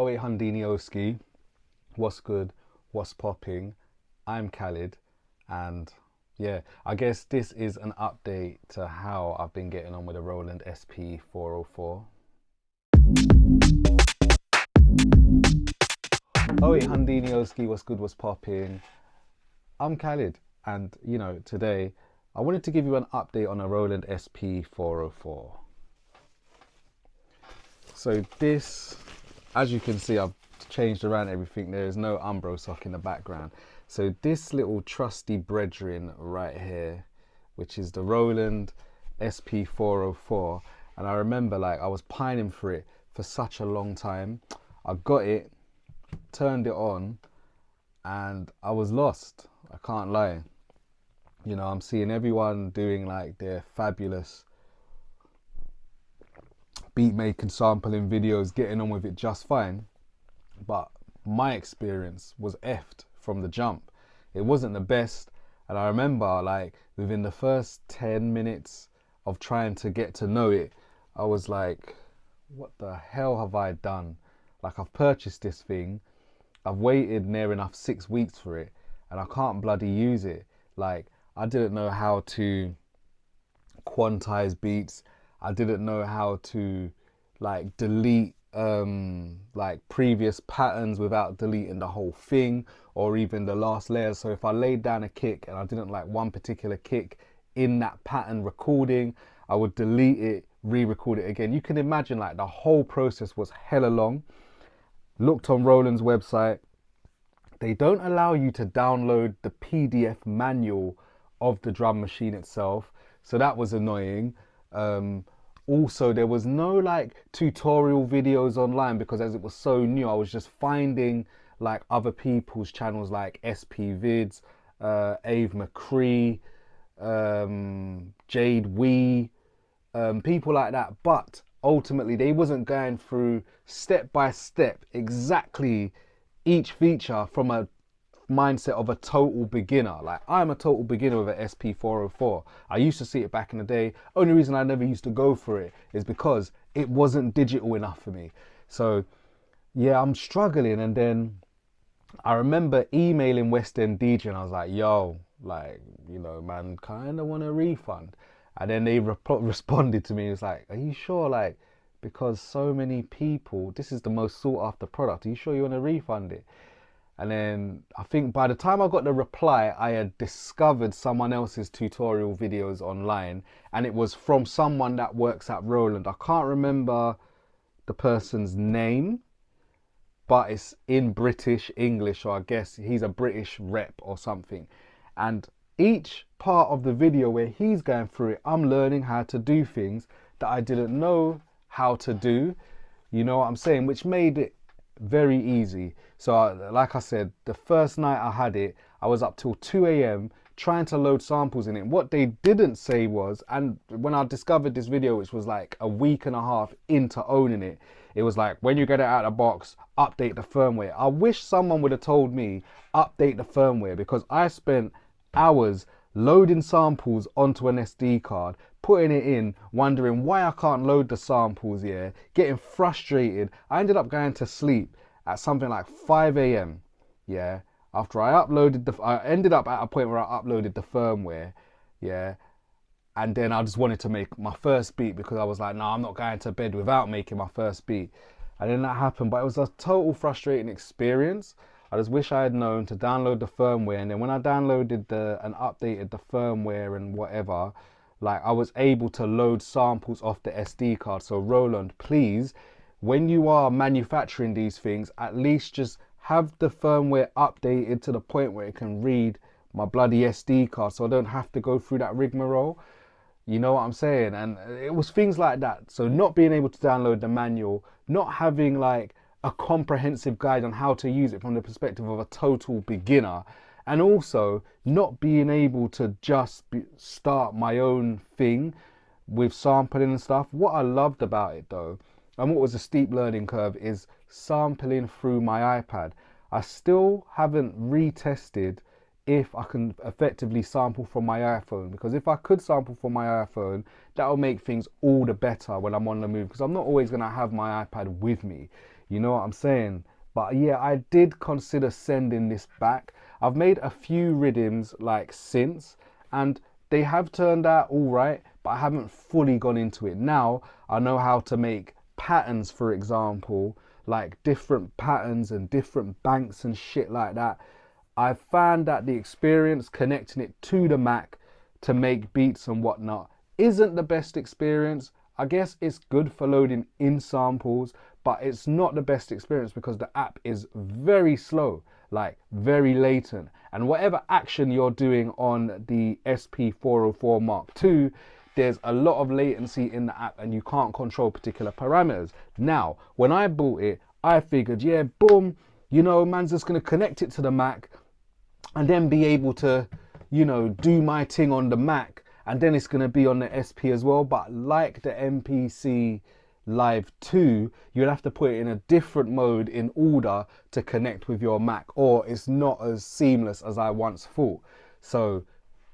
Oh, hey, Hundinioski, what's good? What's popping? I'm Khalid, and yeah, I guess this is an update to how I've been getting on with the Roland SP-404. Oh, hey, Hundinioski, what's good? What's popping? I'm Khalid, and today I wanted to give you an update on a Roland SP-404. So this, as you can see, I've changed around everything. There is no Umbro sock in the background. So this little trusty brethren right here, which is the Roland SP-404, and I remember I was pining for it for such a long time. I got it, turned it on, and I was lost. I can't lie. I'm seeing everyone doing their fabulous beat making, sampling videos, getting on with it just fine, but my experience was effed from the jump. It wasn't the best, and I remember within the first 10 minutes of trying to get to know it, I was like, what the hell have I done? I've purchased this thing, I've waited near enough 6 weeks for it, and I can't bloody use it. I didn't know how to quantize beats. I didn't know how to delete previous patterns without deleting the whole thing or even the last layers. So if I laid down a kick and I didn't like one particular kick in that pattern recording, I would delete it, re-record it again. You can imagine the whole process was hella long. Looked on Roland's website, they don't allow you to download the PDF manual of the drum machine itself, so that was annoying. Also, there was no tutorial videos online because as it was so new, I was just finding other people's channels like SP Vids, Ave McCree, Jade Wee, people like that. But ultimately, they wasn't going through step by step exactly each feature from a mindset of a total beginner. I'm a total beginner with an SP-404. I used to see it back in the day. Only reason I never used to go for it is because it wasn't digital enough for me. So yeah, I'm struggling. And then I remember emailing West End DJ and I was like, yo, man, kind of want a refund. And then they responded to me. It was like, are you sure? Because so many people, this is the most sought after product. Are you sure you want to refund it? And then I think by the time I got the reply, I had discovered someone else's tutorial videos online, and it was from someone that works at Roland. I can't remember the person's name, but it's in British English, or I guess he's a British rep or something. And each part of the video where he's going through it, I'm learning how to do things that I didn't know how to do. You know what I'm saying? Which made it very easy. So like I said, the first night I had it, I was up till 2 a.m. trying to load samples in it. What they didn't say was, and when I discovered this video, which was a week and a half into owning it, it was when you get it out of the box, update the firmware. I wish someone would have told me update the firmware, because I spent hours loading samples onto an SD card, putting it in, wondering why I can't load the samples, getting frustrated. I ended up going to sleep at something like 5 a.m. After I ended up at a point where I uploaded the firmware, and then I just wanted to make my first beat because I was like, no, I'm not going to bed without making my first beat. And then that happened, but it was a total frustrating experience. I just wish I had known to download the firmware, and then when I downloaded and updated the firmware and whatever, I was able to load samples off the SD card. So Roland, please, when you are manufacturing these things, at least just have the firmware updated to the point where it can read my bloody SD card, so I don't have to go through that rigmarole. You know what I'm saying? And it was things like that. So not being able to download the manual, not having a comprehensive guide on how to use it from the perspective of a total beginner, and also not being able to just start my own thing with sampling and stuff. What I loved about it though, and what was a steep learning curve, is sampling through my iPad. I still haven't retested if I can effectively sample from my iPhone, because if I could sample from my iPhone, that will make things all the better when I'm on the move, because I'm not always going to have my iPad with me. You know what I'm saying? But yeah, I did consider sending this back. I've made a few rhythms like since, and they have turned out all right, but I haven't fully gone into it. Now I know how to make patterns, for example, like different patterns and different banks and shit like that. I found that the experience connecting it to the Mac to make beats and whatnot isn't the best experience. I guess it's good for loading in samples, but it's not the best experience because the app is very slow, like very latent. And whatever action you're doing on the SP-404 Mark II, there's a lot of latency in the app and you can't control particular parameters. Now, when I bought it, I figured, yeah, boom, you know, man's just gonna connect it to the Mac and then be able to, you know, do my thing on the Mac, and then it's going to be on the SP as well. But like the MPC Live 2, you'll have to put it in a different mode in order to connect with your Mac, or it's not as seamless as I once thought. So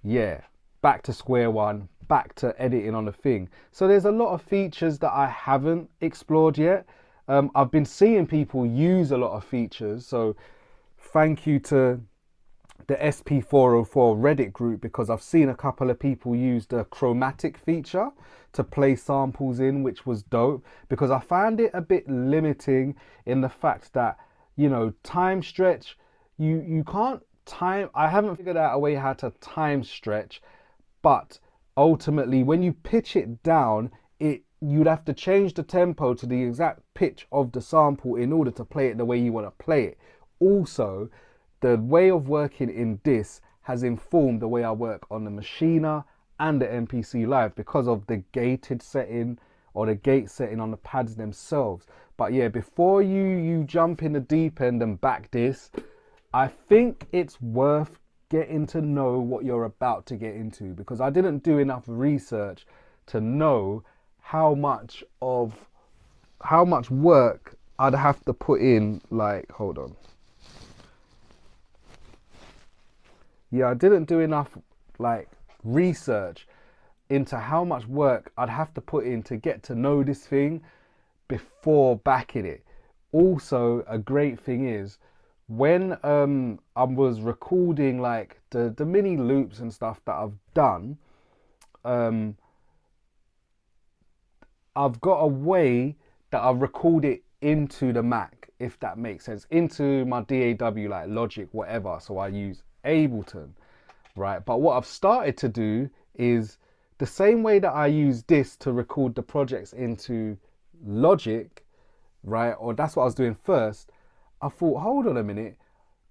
yeah, back to square one, back to editing on the thing. So there's a lot of features that I haven't explored yet. I've been seeing people use a lot of features, so thank you to the SP-404 Reddit group, because I've seen a couple of people use the chromatic feature to play samples in, which was dope, because I found it a bit limiting in the fact that, you know, time stretch, you can't time, I haven't figured out a way how to time stretch, but ultimately when you pitch it down, you'd have to change the tempo to the exact pitch of the sample in order to play it the way you want to play it. Also, the way of working in this has informed the way I work on the Machina and the MPC Live because of the gated setting or the gate setting on the pads themselves. But yeah, before you jump in the deep end and back this, I think it's worth getting to know what you're about to get into, because I didn't do enough research to know how much work I'd have to put in. Like, hold on. Yeah, I didn't do enough like research into how much work I'd have to put in to get to know this thing before backing it. Also, a great thing is when I was recording like the mini loops and stuff that I've done, I've got a way that I record it into the Mac, if that makes sense, into my DAW, like Logic, whatever. So I use Ableton, right? But what I've started to do is the same way that I use this to record the projects into Logic, right? Or that's what I was doing first. I thought, hold on a minute.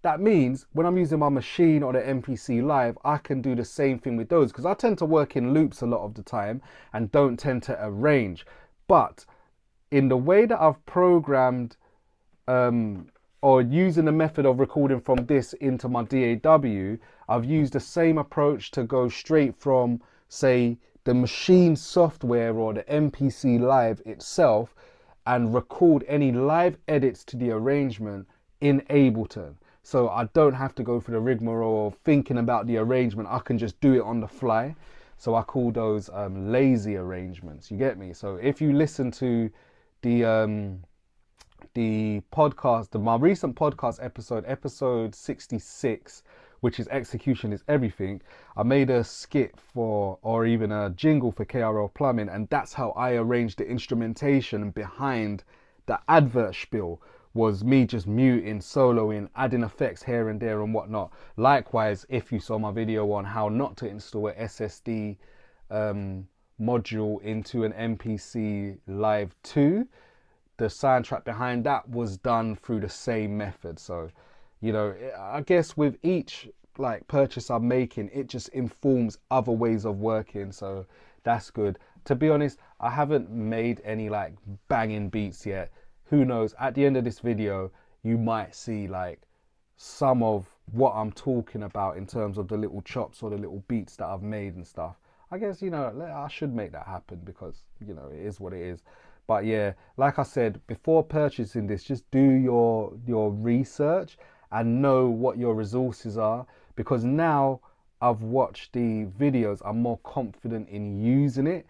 That means when I'm using my machine or the MPC Live, I can do the same thing with those, because I tend to work in loops a lot of the time and don't tend to arrange. But in the way that I've programmed or using the method of recording from this into my DAW, I've used the same approach to go straight from, say, the machine software or the MPC Live itself and record any live edits to the arrangement in Ableton. So I don't have to go through the rigmarole of thinking about the arrangement. I can just do it on the fly. So I call those lazy arrangements. You get me? So if you listen to the podcast, my recent podcast episode 66, which is Execution is Everything, I made a skit for, or even a jingle for KRL Plumbing, and that's how I arranged the instrumentation behind the advert spiel, was me just muting, soloing, adding effects here and there and whatnot. Likewise, if you saw my video on how not to install a SSD module into an MPC Live 2, the soundtrack behind that was done through the same method. So, you know, I guess with each like purchase I'm making, it just informs other ways of working. So that's good. To be honest, I haven't made any like banging beats yet. Who knows, at the end of this video, you might see like some of what I'm talking about in terms of the little chops or the little beats that I've made and stuff. I guess, you know, I should make that happen because, you know, it is what it is. But yeah, like I said, before purchasing this, just do your research and know what your resources are, because now I've watched the videos, I'm more confident in using it.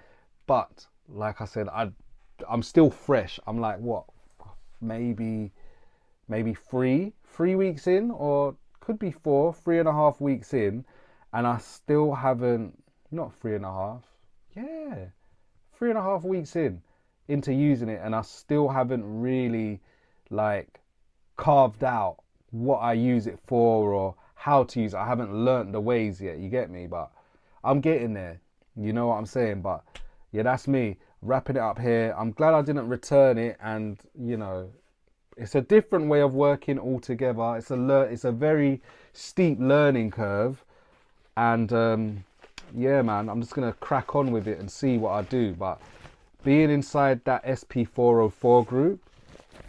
But like I said, I'm still fresh. I'm like, what, maybe 3 weeks in, or could be 3.5 weeks in, and I still haven't, not 3.5, yeah, 3.5 weeks into using it, and I still haven't really like carved out what I use it for or how to use it. I haven't learnt the ways yet, you get me? But I'm getting there, you know what I'm saying? But yeah, that's me wrapping it up here. I'm glad I didn't return it, and you know, it's a different way of working altogether. It's a very steep learning curve, and yeah, man, I'm just gonna crack on with it and see what I do. But being inside that SP-404 group,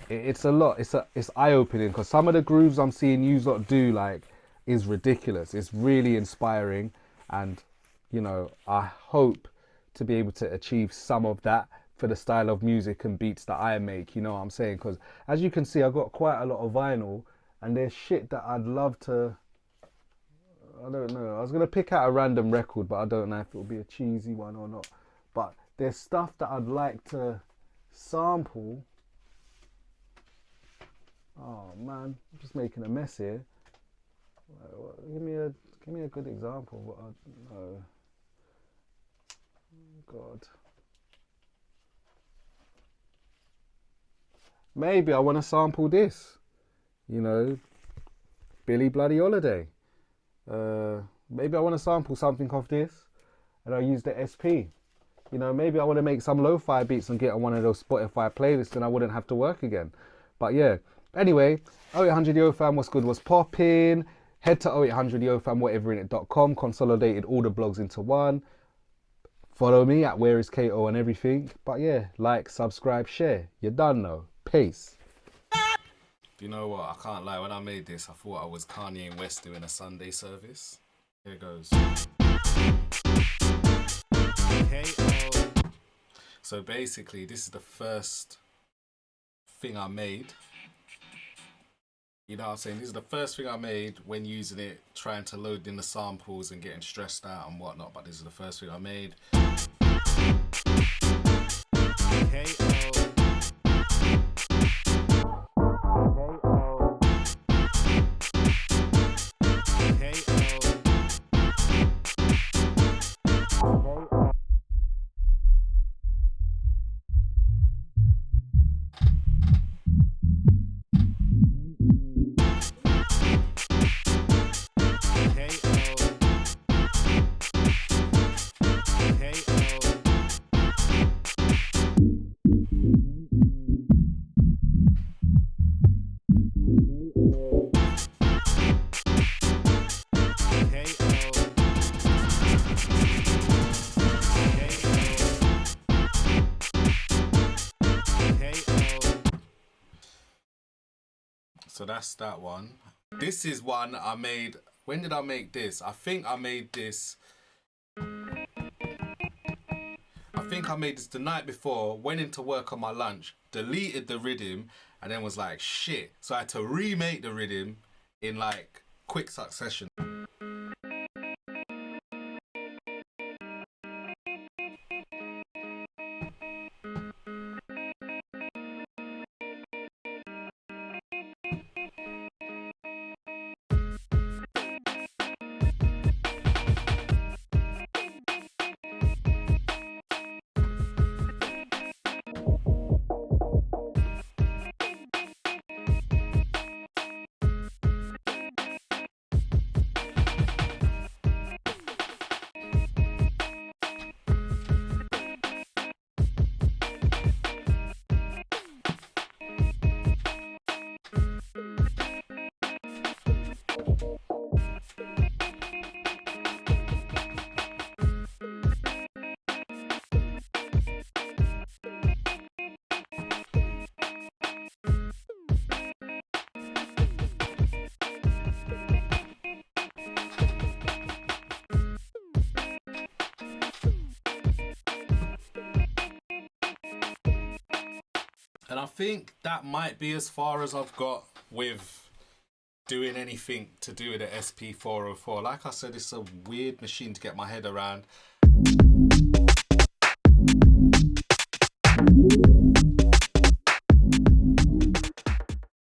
it's a lot. It's eye-opening, because some of the grooves I'm seeing you lot do like is ridiculous. It's really inspiring, and you know, I hope to be able to achieve some of that for the style of music and beats that I make, you know what I'm saying? Because as you can see, I've got quite a lot of vinyl, and there's shit that I'd love to, I don't know, I was going to pick out a random record, but I don't know if it'll be a cheesy one or not. But there's stuff that I'd like to sample. Oh man, I'm just making a mess here. Give me a good example of what I know. God. Maybe I want to sample this, you know, Billy Bloody Holiday. Maybe I want to sample something of this, and I'll use the SP. You know, maybe I want to make some lo-fi beats and get on one of those Spotify playlists, and I wouldn't have to work again. But yeah, anyway, 0800 Yo Fam, what's good, what's popping? Head to 0800 Yo Fam, whateverinit.com, consolidated all the blogs into one. Follow me at Where Is KO and everything. But yeah, like, subscribe, share. You done know. Peace. You know what? I can't lie. When I made this, I thought I was Kanye and West doing a Sunday service. Here it goes. KO. So basically, this is the first thing I made. You know what I'm saying? This is the first thing I made when using it, trying to load in the samples and getting stressed out and whatnot. But this is the first thing I made. KO. So that's that one. This is one I made. When did I make this? I think I made this the night before, went into work on my lunch, deleted the rhythm, and then was like, shit. So I had to remake the rhythm in like quick succession. And I think that might be as far as I've got with doing anything to do with the SP-404. Like I said, it's a weird machine to get my head around.